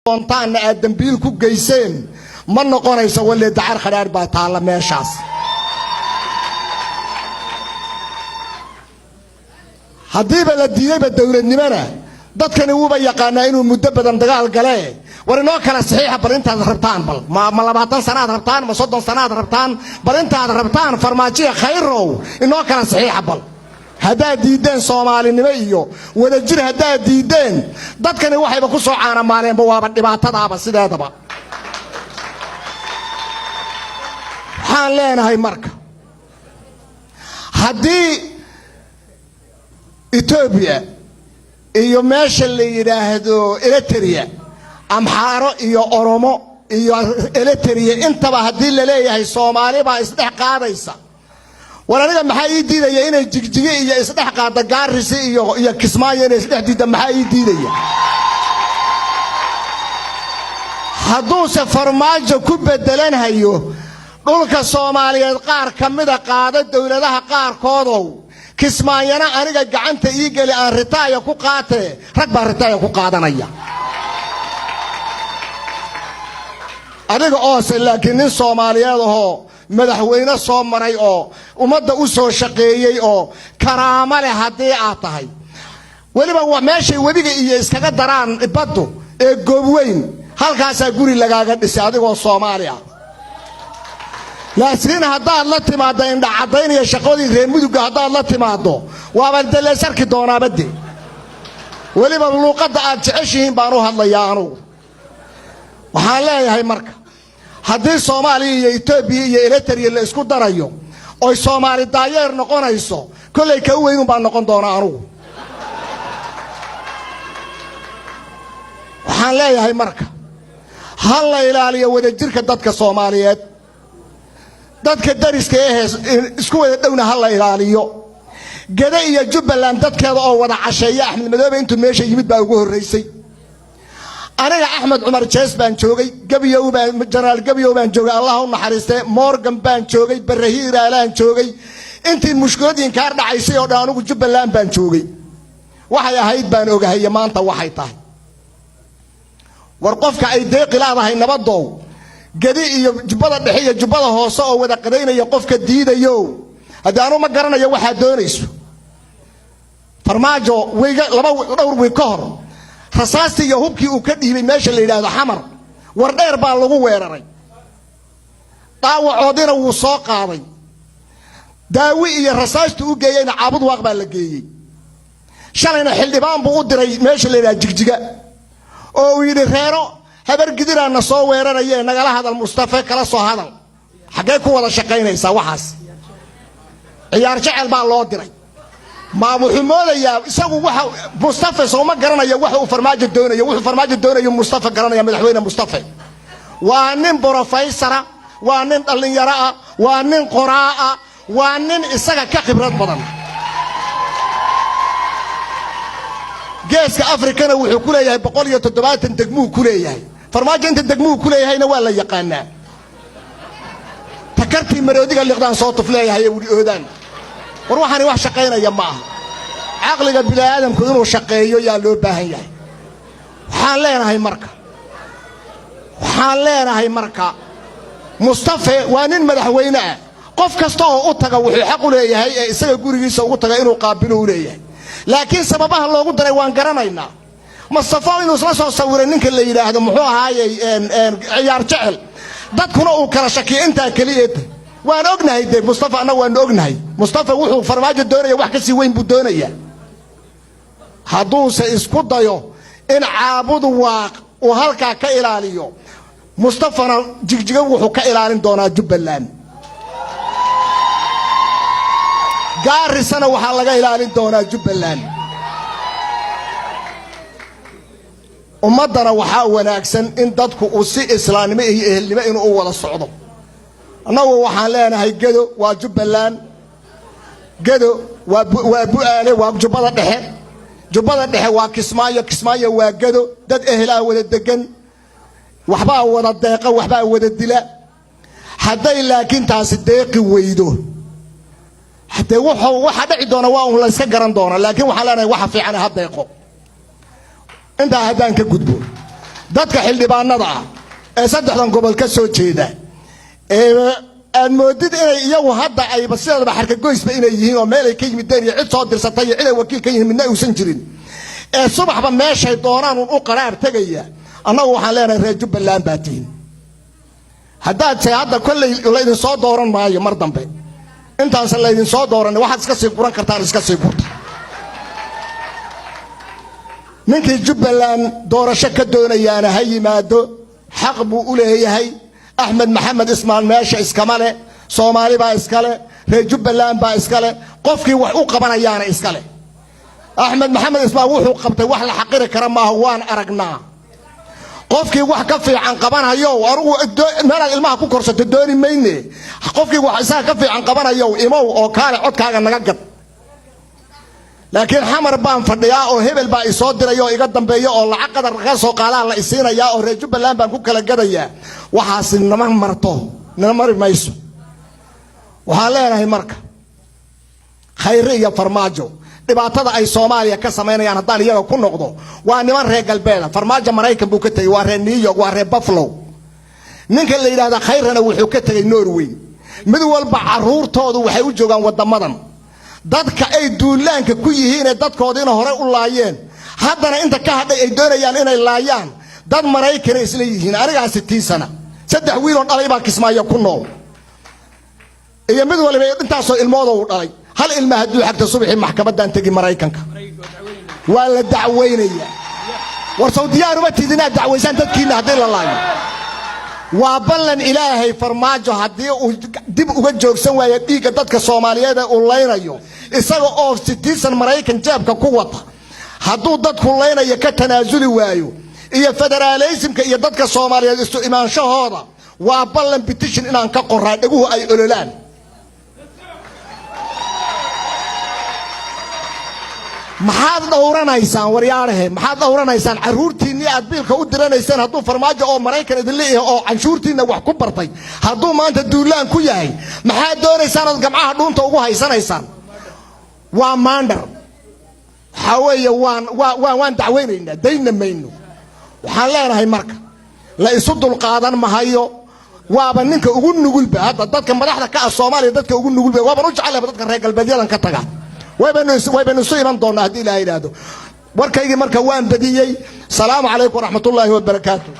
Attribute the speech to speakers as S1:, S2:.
S1: doontaan aad dambiil ku geyseen ma noqonayso wali dacar kharaar baa taala meeshaas hadiiba la diiday dawladnimada dadkani uuba yaqaana inuu muddo badan dagaal galay war inoo kala saxiixa barintaad rabtaan bal ma 20 sanaad rabtaan ma 30 sanaad rabtaan barintaad rabtaan farmaajiya khayrow inoo kala saxiixa bal hadaa diideen Soomaalinimo iyo wadajir hadaa diideen dadkani waxayba ku soo caana maaleenba waaba dhibaatadaaba sideedaba waxaan leenahay marka hadii Ethiopia iyo meesha la yiraahdo Eritrea amxaaro iyo oromo iyo Eritrea intaba hadii la leeyahay Soomaali baa isdhex qaadaysa waraniga maxay ii diidaya inay jigjige iyo isdhex qaada gaarisi iyo Kismaayo inay isdhex diida maxay ii diidaya hadduu se farmaajo ku bedelan hayo dhulka Soomaaliyeed qaar kamida qaada dawladaha qaar koodow Kismaayana aniga gacanta ii gali aan ritaaya ku qaatay rag baa ritaaya ku qaadanaya adiga oo laakiin Soomaaliyeed oo madaxweyne soo maray oo umada u soo shaqeeyay oo karaama leh hadii aad tahay waliba waa meeshay wadiga iyo iskaga daraan baddu ee goobweyn halkaas guri lagaaga dhisay adigoo Soomaali ah laakiin hadaad la timaado in dhacdaynaya shaqadii reer muduga hadaad la timaado waaba dalay sarki doonaa badde waliba luuqada aad jeceshiin baan u hadlayaa anigu waxaan leeyahay marka haddii Soomaaliya iyo Ethiopia iyo Eritrea la isku darayo oo Soomaali daayeer noqonayso kulay ka weyn baan noqon doonaa anigu waxaan leeyahay marka hal la ilaaliyo wadajirka dadka Soomaaliyeed dadka dariska isku wada dhowna hal la ilaaliyo gada iyo Jubbaland dadkeeda oo wada casheeya Axmed Madoobe intuu meesha yimid baa ugu horeysay aniga Axmed Cumar Jees baan joogay Gabiyow baan General Gabiyow baan joogay Allah u naxariistay Morgan baan joogay Barahiir Aalaan joogay intii mushkiladin ka dhacaysay oo dhan ugu Jubbaland baan joogay waxay ahayd baan ogahay maanta waxay tahay war qofka ay deeq ilaadahay nabadow gadi iyo jubbada dhexe iyo jubbada hoose oo wada qadeynaya qofka diidayo hadaanu ma garanayo waxa doonayso farmaajo weyga laba dhowr way ka hor rasaasti iyo hubkii uu ka dhiibay meesha la yiraahdo xamar war dheer baa lagu weeraray daawacoodina wuu soo qaaday daawi iyo rasaasti u geeyayna caabud waaq baa la geeyay shalayna xildhibaan buu u diray meesha la yiraahdo jigjiga oo uu yiri reero habar gidirana soo weerarayeen nagala hadal Mustafa kala soo hadal xagee ku wada shaqeynaysa waxaas ciyaar jecel baa loo diray ما محمود يا سو وح مصطفى سو ما قرنا يا وح وفرماج الدونة يا وح فرماج الدونة يا مصطفى قرنا يا مدحوينا مصطفى وانين بروفيسرة وانين اللي يراء وانين قراءة وانين إسقى كخبرات بدن جيس كأفريقيا وحكولة يا بقول يا تدبات تدقمو كلية فرماج أنت تدقمو كلية هاي نوالا يقانا فكرتي مرودي اللي قدان صوت فليه هاي ودان وروحاني واحد شقينا يا معه عقلك بلا آدم كذو شقيه يا لو باهي حالنا هاي مركا حالنا هاي مركا مصطفى وانين مدحوينه قف كسته او تغا وخي حق لهي اسا غوريgiisa ugu taga inuu qaabilo leeyahay laakiin sababaha loogu daray waan garanayna مصطفى inuu soo sawiray ninka la yiraahdo muxuu ahaayay ciyaar jecel dadkuna uu kala shakiyo inta kaliyeed waan ognahay de مصطفى ana waan ognahay مصطفى wuxuu farmaajo doonaya wax ka sii weyn buu doonaya haduu se isku dayo in caabud waaq oo halka ka ilaaliyo مصطفى jigjiga wuxuu ka ilaalin doonaa Jubbaland gaarisana waxa laga ilaalin doonaa Jubbaland ummadana waxa wanaagsan in dadku uu si islaamnimo iyo ehelnimo inuu wada socdo anagu waxaan leenahay gado waa Jubbaland gado waa bu'aale waa jubbada dhexe waa kismaayo waa gado dad ehelaa wada degan waxba wada deeqa waxba wada dila haday laakiin taas deeqi weydo حتى واحد عدونا ولا يسكرن دونا لكن وحلانا واحد في عنا هذا يقو أنت هذان كجدبون dadka xildhibaanada ah ee saddexdan gobol ka soo jeeda aan moodid inay iyagu hadda ay basidaba xarka goysba inay yihiin oo meel ay ka yimideen iyo cid soo dirsatay iyo cid ay wakiil ka yihiin midna uusan jirin ee subaxba meeshay doonaan u qaraar tagaya annagu waxaan leenahay reer Jubbaland baa tiin haddaad say hadda kolley laydin soo dooran maayo mar dambe intaas laydin soo dooran waxaad iska sii guran kartaan iska sii gurta ninkii Jubbaland doorasho ka doonayaana ha yimaado xaq buu u leeyahay أحمد محمد إسماعيل ماشي إسكامله صومالي با إسكاله رجوب بلان با إسكاله قفكي وحقوق بنا يانا إسكاله أحمد محمد إسماعيل وحقوق قبته وحلا حقير كرمه هوان أرقناه قفكي وحكفي عن قبنا يو أرو مالا الماء كوكرسة الدوري ميني قفكي وحسا كفي عن قبنا يو إمو أو كاري عد كاغا نقاقب لكن حمر بان فرديا أو هبل با يصدر يو يقدم بيو أو العقد الرقاص وقالا لا يسينا يا أو رجوب بلان بان كوكلا قدايا وحاسن نمان مرتو نمر مايسو وحالينا هي مركة خيرية فرماجو dhibaatada ay Soomaaliya ka sameynayaan hadaan iyaga ku noqdo waa niman reer galbeed farmaajo Mareykan buu ka tagay waa reer New York waa reer Buffalo ninka la yiraahdo khayrana wuxuu ka tagay Norway mid walba caruurtoodu waxay u joogaan wadamadan dadka ay duulaanka ku yihiin dadkoodina hore u laayeen haddana inta ka hadhay ay doonayaan inay laayaan dad Mareykan isla yihiin ariga 60 sano saddex wiil oo dhalay baa Kismaayo ku nool iyo mid walba intaas oo ilmoodo u dhalay هل المهدو حق تصبح محكمة دان تجي مرايكنك ولا دعوينية ورسوديان وبتدينا دعويسان تدكينا هدين الله وابلن إلهي فرماجو هدي دب وجهك سوى يديك تدك الصومالية ده أونلاين أيو إسقى أوف ستيسن مرايكن جاب كقوة هدو تدك أونلاين يكتنازل وايو إيه فدراليزم كي تدك الصومالية استو إيمان شهادة وابلن بتشن إن أنك قرآن أبوه أي أولان maxaad dhowranaysaan waryaarahe maxaad dhowranaysaan caruurtiinii aad biilka u diranaysaan hadduu farmaajo oo Mareykan idin leeyahay oo canshuurtiina wax ku bartay hadduu maanta duulaan ku yahay maxaad doonaysaan aad gamcaha dhuunta ugu haysanaysaan waa maandar xaweeye waan dacweynaynaa dayna mayno waxaan leenahay marka la isu dulqaadan mahayo waaba ninka ugu nugulba hadda dadka madaxda ka ah Soomaaliya dadka ugu nugulba waaba u jecel dadka reer galbeedyadan ka taga ويبنو سيمان دونا هدي لا إله إلا وركايجي مركا وان بديي السلام عليكم ورحمة الله وبركاته